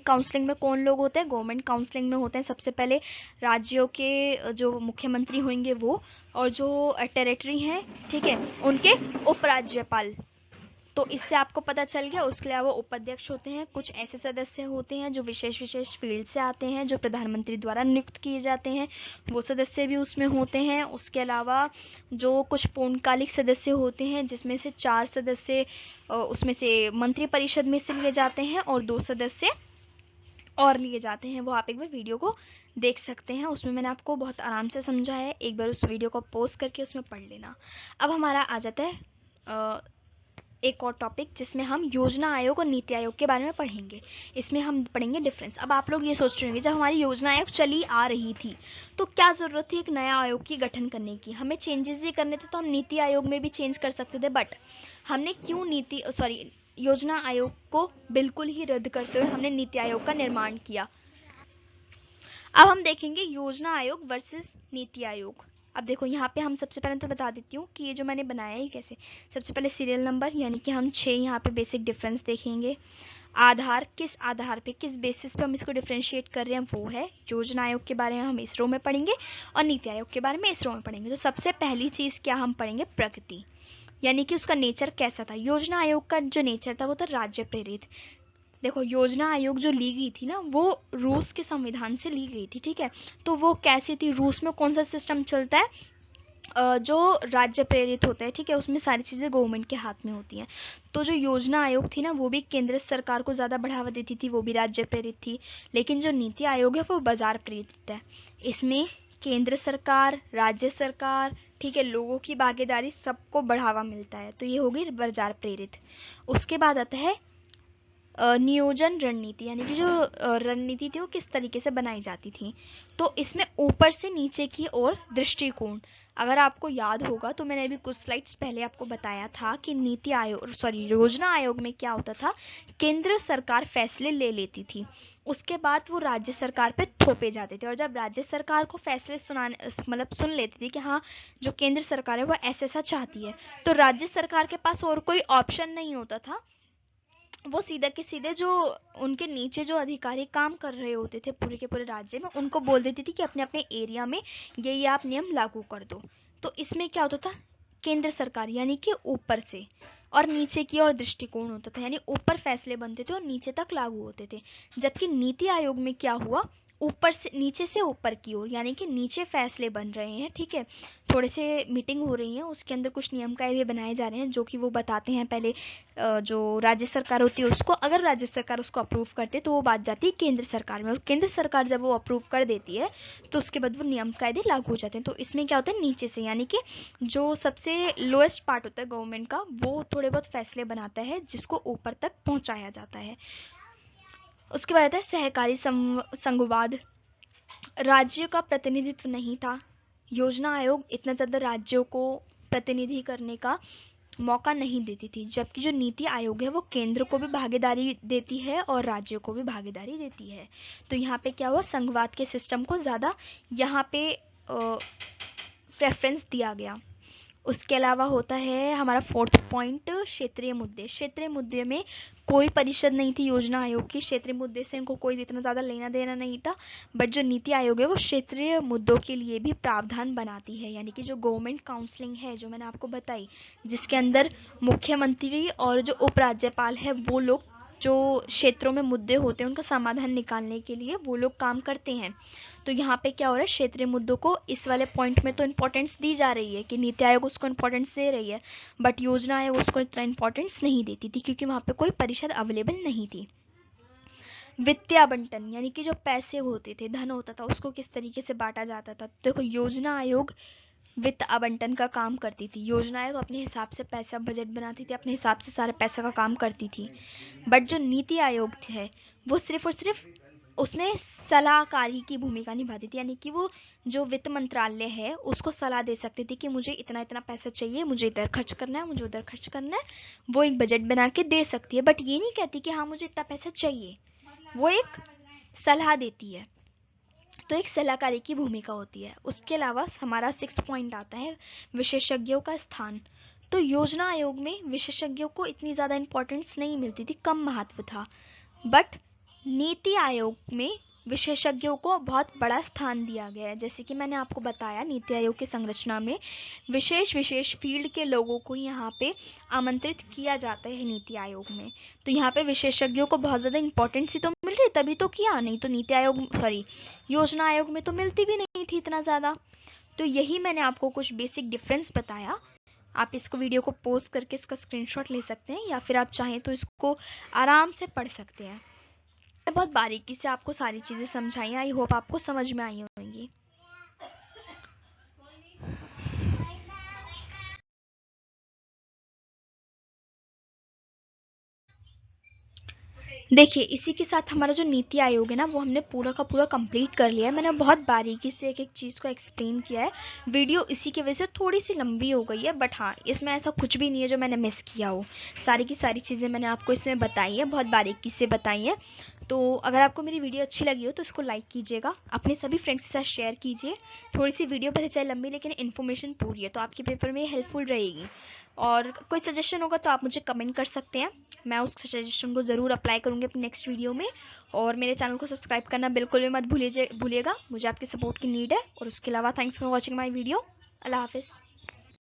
काउंसिलिंग में कौन लोग होते हैं? गवर्नमेंट काउंसिलिंग में होते हैं सबसे पहले राज्यों के जो मुख्यमंत्री होंगे वो, और जो टेरिटरी हैं, ठीक है, उनके उपराज्यपाल। तो इससे आपको पता चल गया। उसके अलावा उपाध्यक्ष होते हैं, कुछ ऐसे सदस्य होते हैं जो विशेष विशेष फील्ड से आते हैं, जो प्रधानमंत्री द्वारा नियुक्त किए जाते हैं, वो सदस्य भी उसमें होते हैं। उसके अलावा जो कुछ पूर्णकालिक सदस्य होते हैं, जिसमें से 4 सदस्य उसमें से मंत्रिपरिषद में से लिए जाते हैं और 2 सदस्य और लिए जाते हैं। वो आप एक बार वीडियो को देख सकते हैं, उसमें मैंने आपको बहुत आराम से समझाया है। एक बार उस वीडियो को पॉज करके उसमें पढ़ लेना। अब हमारा आ जाता है एक और टॉपिक, जिसमें हम योजना आयोग और नीति आयोग के बारे में पढ़ेंगे। इसमें हम पढ़ेंगे डिफरेंस। अब आप लोग ये सोच रहे होंगे, जब हमारी योजना आयोग चली आ रही थी तो क्या ज़रूरत थी एक नया आयोग की गठन करने की? हमें चेंजेस ही करने थे तो हम नीति आयोग में भी चेंज कर सकते थे, बट हमने क्यों योजना आयोग को बिल्कुल ही रद्द करते हुए हमने नीति आयोग का निर्माण किया? अब हम देखेंगे योजना आयोग वर्सेस नीति आयोग। अब देखो, यहाँ पे हम सबसे पहले तो बता देती हूँ कि ये जो मैंने बनाया है कैसे। सबसे पहले सीरियल नंबर, यानी कि हम 6 यहाँ पे बेसिक डिफरेंस देखेंगे। आधार, किस आधार पे, किस बेसिस पे हम इसको डिफ्रेंशिएट कर रहे हैं, वो है योजना आयोग के बारे में हम इस रो में पढ़ेंगे और नीति आयोग के बारे में इस रो में पढ़ेंगे। तो सबसे पहली चीज़ क्या हम पढ़ेंगे? प्रकृति, यानी कि उसका नेचर कैसा था। योजना आयोग का जो नेचर था वो था राज्य प्रेरित। देखो, योजना आयोग जो ली गई थी ना, वो रूस के संविधान से ली गई थी, ठीक है। तो वो कैसी थी? रूस में कौन सा सिस्टम चलता है? जो राज्य प्रेरित होता है, ठीक है, उसमें सारी चीज़ें गवर्नमेंट के हाथ में होती हैं। तो जो योजना आयोग थी ना, वो भी केंद्र सरकार को ज़्यादा बढ़ावा देती थी, वो भी राज्य प्रेरित थी। लेकिन जो नीति आयोग है वो बाजार प्रेरित है। इसमें केंद्र सरकार, राज्य सरकार, ठीक है, लोगों की भागीदारी, सबको बढ़ावा मिलता है। तो ये हो गई बाजार प्रेरित। उसके बाद आता है नियोजन रणनीति, यानी कि जो रणनीति थी वो किस तरीके से बनाई जाती थी। तो इसमें ऊपर से नीचे की ओर दृष्टिकोण। अगर आपको याद होगा तो मैंने अभी कुछ स्लाइड्स पहले आपको बताया था कि योजना आयोग में क्या होता था, केंद्र सरकार फैसले ले लेती थी, उसके बाद वो राज्य सरकार पे थोपे जाते थे। और जब राज्य सरकार को फैसले सुन लेती थी कि हाँ, जो केंद्र सरकार है वो ऐसा ऐसा चाहती है, तो राज्य सरकार के पास और कोई ऑप्शन नहीं होता था। वो सीधे के सीधे जो उनके नीचे जो अधिकारी काम कर रहे होते थे पूरे के पूरे राज्य में, उनको बोल देती थी कि अपने अपने एरिया में ये आप नियम लागू कर दो। तो इसमें क्या होता था? केंद्र सरकार यानी कि ऊपर से, और नीचे की ओर दृष्टिकोण होता था, यानी ऊपर फैसले बनते थे और नीचे तक लागू होते थे। जबकि नीति आयोग में क्या हुआ? ऊपर से नीचे से ऊपर की ओर, यानी कि नीचे फैसले बन रहे हैं, ठीक है, थोड़े से मीटिंग हो रही है, उसके अंदर कुछ नियम कायदे बनाए जा रहे हैं जो कि वो बताते हैं पहले जो राज्य सरकार होती है उसको। अगर राज्य सरकार उसको अप्रूव करते तो वो बात जाती है केंद्र सरकार में, और केंद्र सरकार जब वो अप्रूव कर देती है तो उसके बाद वो नियम कायदे लागू हो जाते हैं। तो इसमें क्या होता है? नीचे से, यानी कि जो सबसे लोएस्ट पार्ट होता है गवर्नमेंट का, वो थोड़े बहुत फैसले बनाता है जिसको ऊपर तक पहुंचाया जाता है। उसके बाद आता है सहकारी संघवाद। राज्य का प्रतिनिधित्व नहीं था। योजना आयोग इतना ज़्यादा राज्यों को प्रतिनिधि करने का मौका नहीं देती थी, जबकि जो नीति आयोग है वो केंद्र को भी भागीदारी देती है और राज्यों को भी भागीदारी देती है। तो यहाँ पे क्या हुआ? संघवाद के सिस्टम को ज़्यादा यहाँ पे प्रेफरेंस दिया गया। उसके अलावा होता है हमारा फोर्थ पॉइंट क्षेत्रीय मुद्दे। क्षेत्रीय मुद्दे में कोई परिषद नहीं थी योजना आयोग की, क्षेत्रीय मुद्दे से इनको कोई इतना ज़्यादा लेना देना नहीं था। बट जो नीति आयोग है वो क्षेत्रीय मुद्दों के लिए भी प्रावधान बनाती है, यानी कि जो गवर्नमेंट काउंसलिंग है जो मैंने आपको बताई, जिसके अंदर मुख्यमंत्री और जो उपराज्यपाल है वो लोग जो क्षेत्रों में मुद्दे होते हैं उनका समाधान निकालने के लिए वो लोग काम करते हैं। तो यहाँ पे क्या हो रहा है, क्षेत्रीय मुद्दों को इस वाले पॉइंट में तो इम्पोर्टेंस दी जा रही है कि नीति आयोग उसको इम्पोर्टेंस दे रही है, बट योजना आयोग उसको इतना इम्पोर्टेंस नहीं देती थी क्योंकि वहाँ पे कोई परिषद अवेलेबल नहीं थी। वित्तीय आवंटन यानी कि जो पैसे होते थे, धन होता था, उसको किस तरीके से बांटा जाता था। देखो योजना आयोग वित्त आवंटन का काम करती थी। योजना आयोग अपने हिसाब से पैसा बजट बनाती थी, अपने हिसाब से सारे पैसे का काम करती थी। बट जो नीति आयोग है वो सिर्फ और सिर्फ उसमें सलाहकारी की भूमिका निभाती थी, यानी कि वो जो वित्त मंत्रालय है उसको सलाह दे सकती थी कि मुझे इतना इतना पैसा चाहिए, मुझे इधर खर्च करना है, मुझे उधर खर्च करना है। वो एक बजट बना के दे सकती है, बट ये नहीं कहती कि हाँ मुझे इतना पैसा चाहिए, वो एक सलाह देती है। तो एक सलाहकारी की भूमिका होती है। उसके अलावा हमारा 6 पॉइंट आता है विशेषज्ञों का स्थान। तो योजना आयोग में विशेषज्ञों को इतनी ज़्यादा इम्पोर्टेंस नहीं मिलती थी, कम महत्व था। बट नीति आयोग में विशेषज्ञों को बहुत बड़ा स्थान दिया गया है। जैसे कि मैंने आपको बताया, नीति आयोग की संरचना में विशेष विशेष फील्ड के लोगों को यहाँ पे आमंत्रित किया जाता है नीति आयोग में। तो यहाँ पे विशेषज्ञों को बहुत ज़्यादा इम्पोर्टेंस ही तो मिल रही, तभी तो किया, नहीं तो नीति आयोग योजना आयोग में तो मिलती भी नहीं थी इतना ज़्यादा। तो यही मैंने आपको कुछ बेसिक डिफरेंस बताया। आप इसको वीडियो को पॉज करके इसका स्क्रीनशॉट ले सकते हैं, या फिर आप चाहें तो इसको आराम से पढ़ सकते हैं। बहुत बारीकी से आपको सारी चीज़ें समझाई, आई होप आपको समझ में आई होंगी। देखिए इसी के साथ हमारा जो नीति आयोग है ना वो हमने पूरा का पूरा कंप्लीट कर लिया है। मैंने बहुत बारीकी से एक एक चीज़ को एक्सप्लेन किया है। वीडियो इसी की वजह से थोड़ी सी लंबी हो गई है, बट हाँ इसमें ऐसा कुछ भी नहीं है जो मैंने मिस किया हो। सारी की सारी चीज़ें मैंने आपको इसमें बताई है, बहुत बारीकी से बताई है। तो अगर आपको मेरी वीडियो अच्छी लगी हो तो इसको लाइक कीजिएगा, अपने सभी फ्रेंड्स के साथ शेयर कीजिए। थोड़ी सी वीडियो पता चाहे लंबी, लेकिन इन्फॉर्मेशन पूरी है तो आपके पेपर में हेल्पफुल रहेगी। और कोई सजेशन होगा तो आप मुझे कमेंट कर सकते हैं, मैं उस सजेशन को ज़रूर अप्लाई करूँगी अपनी नेक्स्ट वीडियो में। और मेरे चैनल को सब्सक्राइब करना बिल्कुल भी मत भूलिएगा, मुझे आपकी सपोर्ट की नीड है। और उसके अलावा thanks for watching my video. अल्लाह हाफिज़।